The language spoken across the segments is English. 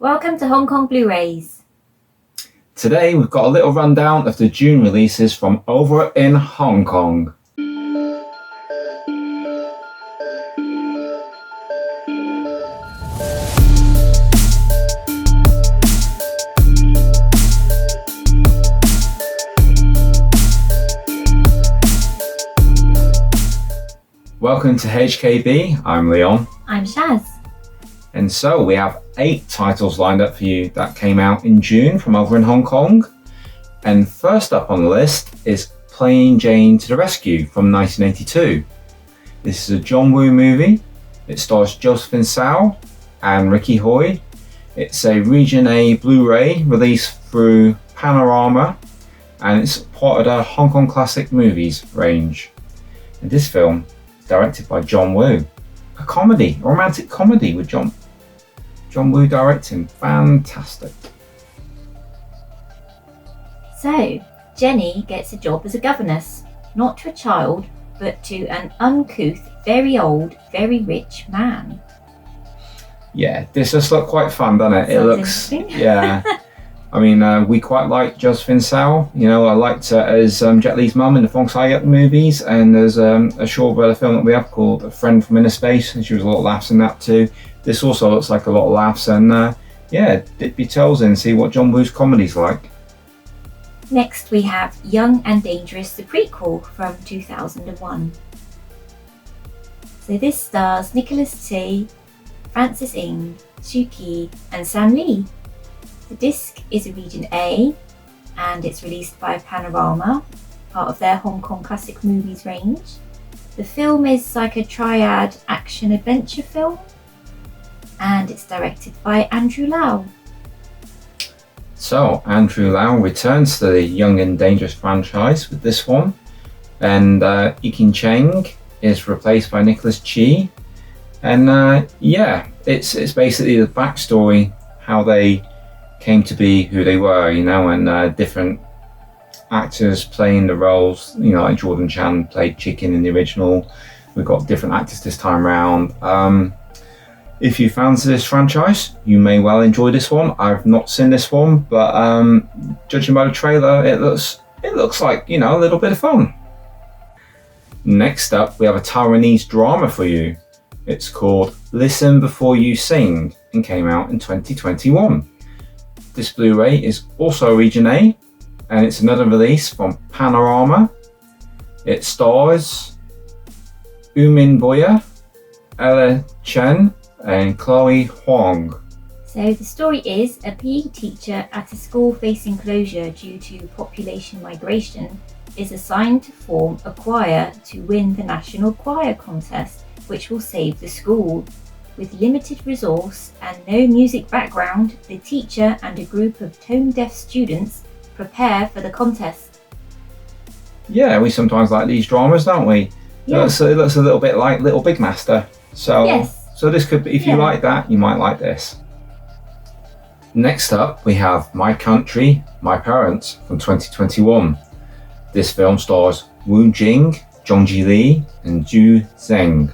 Welcome to Hong Kong Blu-rays. Today we've got a little rundown of the June releases from over in Hong Kong. Welcome to HKB, I'm Leon. I'm Shaz. And so we have 8 titles lined up for you that came out in June from over in Hong Kong. And first up on the list is Plain Jane to the Rescue from 1982. This is a John Woo movie. It stars Josephine Tsao and Ricky Hoy. It's a Region A Bluray released through Panorama, and it's part of the Hong Kong Classic Movies range. And this film is directed by John Woo. A comedy, a romantic comedy with John Woo directing. Fantastic. So, Jenny gets a job as a governess, not to a child, but to an uncouth, very old, very rich man. Yeah, this does look quite fun, doesn't it? It looks, yeah. I mean, we quite like Josephine Tsao. You know, I liked her as Jet Li's mum in the Fong Sai-yuk movies, and there's a short brother film that we have called A Friend from Inner Space, and she was a lot of laughs in that too. This also looks like a lot of laughs, and yeah, dip your toes in, see what John Woo's comedy's like. Next we have Young and Dangerous, the prequel from 2001. So this stars Nicholas Tse, Francis Ng, Shu Qi and Sam Lee. The disc is a Region A and it's released by Panorama, part of their Hong Kong Classic Movies range. The film is like a triad action-adventure film and it's directed by Andrew Lau. So, Andrew Lau returns to the Young and Dangerous franchise with this one, and Ekin Cheng is replaced by Nicholas Chi. And yeah, it's basically the backstory, how they came to be who they were, you know, and different actors playing the roles. You know, like Jordan Chan played Chicken in the original. We've got different actors this time around. If you fancy this franchise, you may well enjoy this one. I've not seen this one, but judging by the trailer, it looks like, you know, a little bit of fun. Next up, we have a Taiwanese drama for you. It's called Listen Before You Sing and came out in 2021. This Blu-ray is also Region A, and it's another release from Panorama. It stars Umin Boya, Ella Chen, and Chloe Huang. So the story is a PE teacher at a school facing closure due to population migration is assigned to form a choir to win the national choir contest, which will save the school. With limited resource and no music background, the teacher and a group of tone-deaf students prepare for the contest. Yeah, we sometimes like these dramas, don't we? Yeah. It looks a little bit like Little Big Master. So, yes. So this could be, if you like that, you might like this. Next up, we have My Country, My Parents from 2021. This film stars Wu Jing, Zhongji Li, and Zhu Zheng.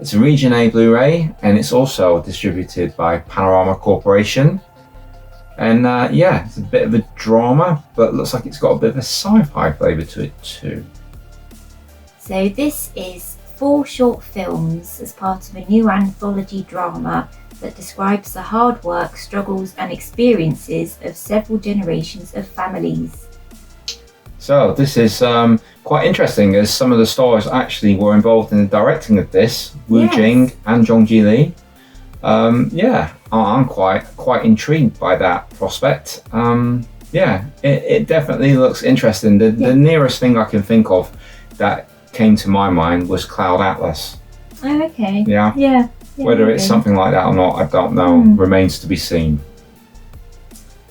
It's a Region A Blu-ray, and it's also distributed by Panorama Corporation. And yeah, it's a bit of a drama, but it looks like it's got a bit of a sci-fi flavour to it too. So this is 4 short films as part of a new anthology drama that describes the hard work, struggles and experiences of several generations of families. So this is quite interesting, as some of the stars actually were involved in the directing of this, Wu Jing and Zhongji Li. Yeah, I'm quite intrigued by that prospect. Yeah, it definitely looks interesting. The nearest thing I can think of that came to my mind was Cloud Atlas. Oh, okay. Yeah. Whether it's something like that or not, I don't know. Remains to be seen.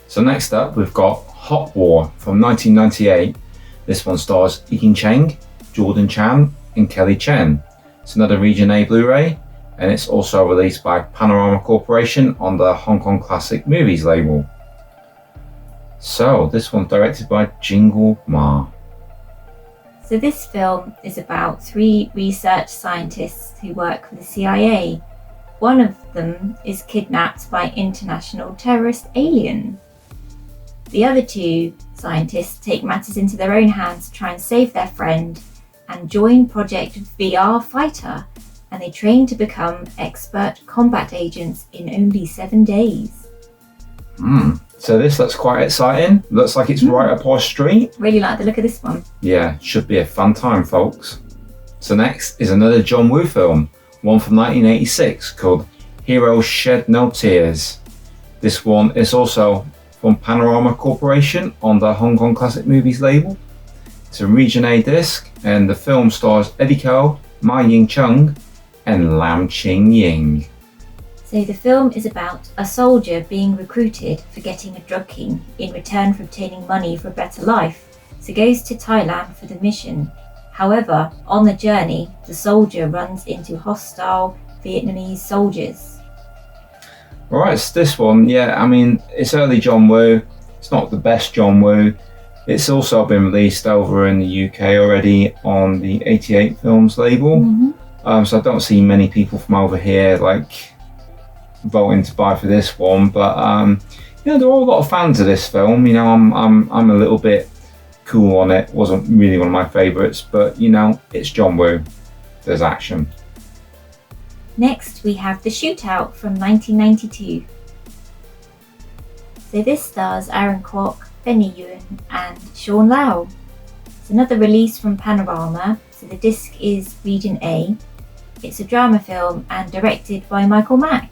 So next up, we've got Hot War from 1998. This one stars Ekin Cheng, Jordan Chan, and Kelly Chen. It's another Region A Blu-ray, and it's also released by Panorama Corporation on the Hong Kong Classic Movies label. So this one's directed by Jingle Ma. So this film is about 3 research scientists who work for the CIA. one of them is kidnapped by international terrorist alien. The other two scientists take matters into their own hands to try and save their friend and join Project VR Fighter, and they train to become expert combat agents in only 7 days. So this looks quite exciting. Looks like it's right up our street. Really like the look of this one. Yeah, should be a fun time, folks. So next is another John Woo film, one from 1986 called Heroes Shed No Tears. This one is also from Panorama Corporation on the Hong Kong Classic Movies label. It's a Region A disc, and the film stars Eddie Ko, Ma Ying-chung, and Lam Ching-ying. So the film is about a soldier being recruited for getting a drug king in return for obtaining money for a better life, so goes to Thailand for the mission. However, on the journey, the soldier runs into hostile Vietnamese soldiers. Alright, it's this one. Yeah, I mean, it's early John Woo. It's not the best John Woo. It's also been released over in the UK already on the 88 Films label. So I don't see many people from over here like voting to buy for this one. But you know, there are a lot of fans of this film. You know, I'm a little bit cool on it. Wasn't really one of my favourites, but you know, it's John Woo. There's action. Next, we have The Shootout from 1992. So this stars Aaron Kwok, Benny Yuen and Sean Lau. It's another release from Panorama, so the disc is Region A. It's a drama film and directed by Michael Mack.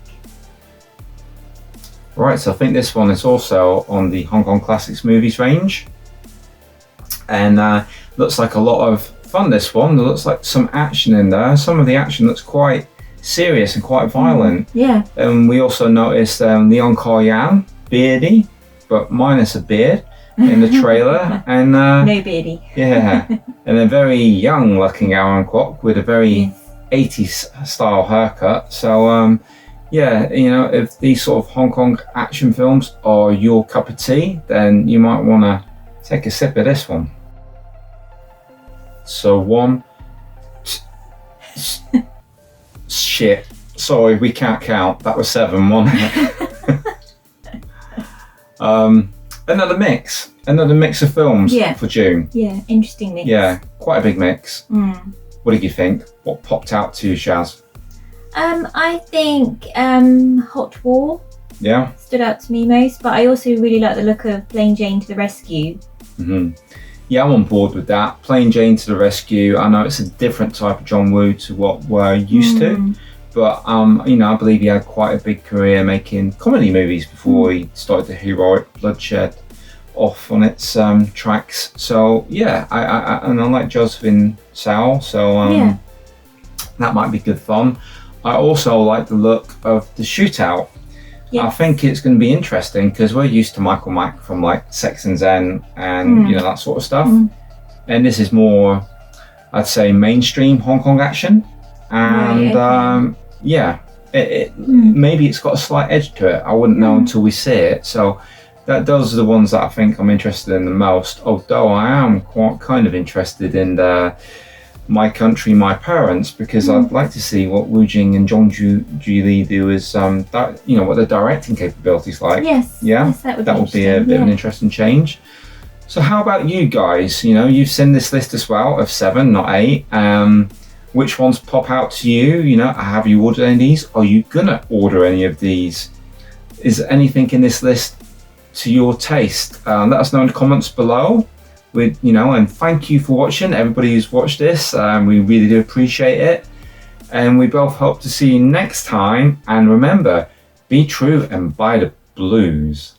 Right, so I think this one is also on the Hong Kong Classics Movies range. And looks like a lot of fun, this one. There looks like some action in there. Some of the action looks quite serious and quite violent. Yeah. And we also noticed Leon Kar-yan, beardy, but minus a beard in the trailer. And no beardy. Yeah. And a very young looking Aaron Kwok with a very 80s style haircut. So yeah, you know, if these sort of Hong Kong action films are your cup of tea, then you might want to take a sip of this one. So shit. Sorry, we can't count. That was 7, wasn't it? Another mix of films for June. Yeah, interesting mix. Yeah, quite a big mix. What did you think? What popped out to you, Shaz? I think Hot War stood out to me most, but I also really like the look of Plain Jane to the Rescue. Yeah, I'm on board with that. Plain Jane to the Rescue. I know it's a different type of John Woo to what we're used to, but you know, I believe he had quite a big career making comedy movies before he started the heroic bloodshed off on its tracks. So yeah, I like Josephine Sao, so that might be good fun. I also like the look of The Shootout. I think it's going to be interesting because we're used to Michael Mack from like Sex and Zen and you know, that sort of stuff, and this is more, I'd say, mainstream Hong Kong action, and maybe it's got a slight edge to it. I wouldn't know until we see it. So those are the ones that I think I'm interested in the most, although I am quite kind of interested in the My Country, My Parents, because I'd like to see what Wu Jing and Zhong Ju Li do as you know, what their directing capabilities like. Yes, that would be a bit of an interesting change. So how about you guys? You know, you've seen this list as well of 7, not 8. Which ones pop out to you? You know, have you ordered any of these? Are you gonna order any of these? Is there anything in this list to your taste? Let us know in the comments below. You know, and thank you for watching, everybody who's watched this. We really do appreciate it, and we both hope to see you next time. And remember, be true and buy the blues.